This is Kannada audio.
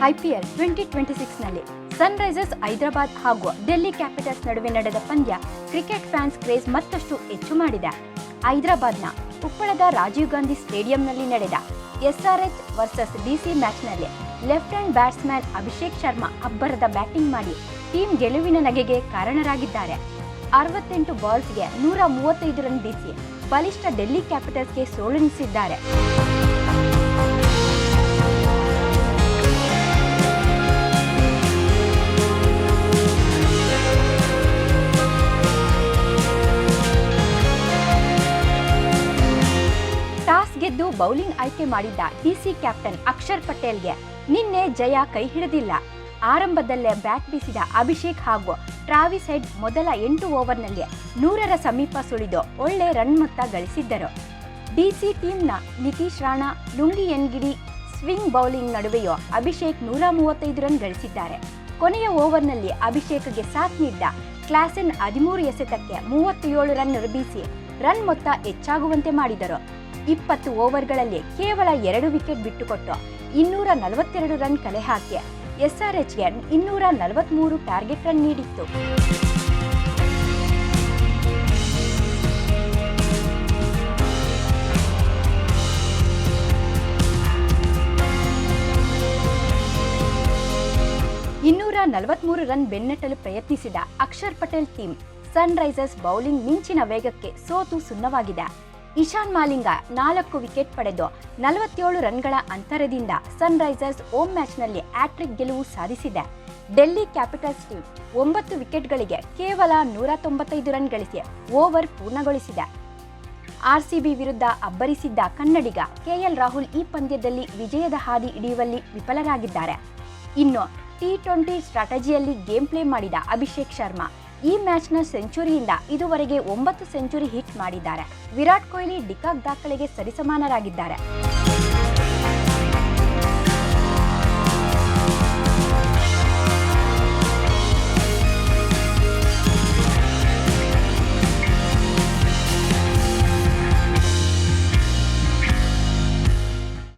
IPL 2026ನಲ್ಲಿ ಸನ್ರೈಸರ್ಸ್ ಹೈದರಾಬಾದ್ ಹಾಗೂ ಡೆಲ್ಲಿ ಕ್ಯಾಪಿಟಲ್ಸ್ ನಡುವೆ ನಡೆದ ಪಂದ್ಯ ಕ್ರಿಕೆಟ್ ಫ್ಯಾನ್ಸ್ ಕ್ರೇಜ್ ಮತ್ತಷ್ಟು ಹೆಚ್ಚು ಮಾಡಿದೆ. ಹೈದರಾಬಾದ್ನ ಉಪ್ಪಳದ ರಾಜೀವ್ ಗಾಂಧಿ ಸ್ಟೇಡಿಯಂನಲ್ಲಿ ನಡೆದ SRH ವರ್ಸಸ್ DC ಮ್ಯಾಚ್ನಲ್ಲಿ left hand batsman Abhishek Sharma ಅಬ್ಬರದ ಬ್ಯಾಟಿಂಗ್ ಮಾಡಿ ಟೀಮ್ ಗೆಲುವಿನ ನಗೆಗೆ ಕಾರಣರಾಗಿದ್ದಾರೆ. 68 ಬಾಲ್ಸ್ಗೆ 135 ರನ್ ಬೀಸಿ ಬಲಿಷ್ಠ ಡೆಲ್ಲಿ ಕ್ಯಾಪಿಟಲ್ಸ್ಗೆ ಸೋಲುಣಿಸಿದ್ದಾರೆ. ಟಾಸ್ ಗೆದ್ದು ಬೌಲಿಂಗ್ ಆಯ್ಕೆ ಮಾಡಿದ್ದ DC ಕ್ಯಾಪ್ಟನ್ ಅಕ್ಷರ್ ಪಟೇಲ್ಗೆ ನಿನ್ನೆ ಜಯ ಕೈ ಹಿಡಿದಿಲ್ಲ. ಆರಂಭದಲ್ಲೇ ಬ್ಯಾಟ್ ಬೀಸಿದ ಅಭಿಷೇಕ್ ಹಾಗೂ ಟ್ರಾವಿಸ್ ಹೆಡ್ ಮೊದಲ 8 ಓವರ್ನಲ್ಲಿ 100ರ ಸಮೀಪ ಸುಳಿದು ಒಳ್ಳೆ ರನ್ ಮೊತ್ತ ಗಳಿಸಿದ್ದರು. DC ಟೀಮ್ನ Nitish Rana, Lungi Ngidi swing bowling ನಡುವೆಯೂ ಅಭಿಷೇಕ್ 135 ರನ್ ಗಳಿಸಿದ್ದಾರೆ. ಕೊನೆಯ ಓವರ್ನಲ್ಲಿ ಅಭಿಷೇಕ್ಗೆ ಸಾಥ್ ನೀಡಿದ ಕ್ಲಾಸೆನ್ 13 ಎಸೆತಕ್ಕೆ 37 ರನ್ ಬೀಸಿ ರನ್ ಮೊತ್ತ ಹೆಚ್ಚಾಗುವಂತೆ ಮಾಡಿದರು. 20 ಓವರ್ಗಳಲ್ಲಿ ಕೇವಲ 2 ವಿಕೆಟ್ ಬಿಟ್ಟುಕೊಟ್ಟು 242 ರನ್ ಕಲೆ ಹಾಕಿ SRHಗೆ 243 ಟಾರ್ಗೆಟ್ ರನ್ ನೀಡಿತ್ತು. ರನ್ ಬೆನ್ನಟ್ಟಲು ಪ್ರಯತ್ನಿಸಿದ Akshar Patel team Sunrisers bowling ಮಿಂಚಿನ ವೇಗಕ್ಕೆ ಸೋತು ಸುಣ್ಣವಾಗಿದೆ. ಇಶಾನ್ ಮಾಲಿಂಗ 4 ವಿಕೆಟ್ ಪಡೆದು 47 ರನ್ಗಳ ಅಂತರದಿಂದ ಸನ್ರೈಸರ್ಸ್ ಹೋಮ್ ಮ್ಯಾಚ್ನಲ್ಲಿ ಹ್ಯಾಟ್ರಿಕ್ ಗೆಲುವು ಸಾಧಿಸಿದೆ. ಡೆಲ್ಲಿ ಕ್ಯಾಪಿಟಲ್ಸ್ ಟೀಮ್ 9 ವಿಕೆಟ್ಗಳಿಗೆ ಕೇವಲ 195 ರನ್ ಗಳಿಸಿ ಓವರ್ ಪೂರ್ಣಗೊಳಿಸಿದೆ. RCB ವಿರುದ್ಧ ಅಬ್ಬರಿಸಿದ್ದ ಕನ್ನಡಿಗ KL ರಾಹುಲ್ ಈ ಪಂದ್ಯದಲ್ಲಿ ವಿಜಯದ ಹಾದಿ ಹಿಡಿಯುವಲ್ಲಿ ವಿಫಲರಾಗಿದ್ದಾರೆ. ಇನ್ನು T20 ಸ್ಟ್ರಾಟಜಿಯಲ್ಲಿ ಗೇಮ್ ಪ್ಲೇ ಮಾಡಿದ ಅಭಿಷೇಕ್ ಶರ್ಮಾ ಈ ಮ್ಯಾಚ್ನ ಸೆಂಚುರಿಯಿಂದ ಇದುವರೆಗೆ 9 ಸೆಂಚುರಿ ಹಿಟ್ ಮಾಡಿದ್ದಾರೆ. ವಿರಾಟ್ ಕೊಹ್ಲಿ ಡಿಕಾಕ್ ದಾಖಲೆಗೆ ಸರಿಸಮಾನರಾಗಿದ್ದಾರೆ.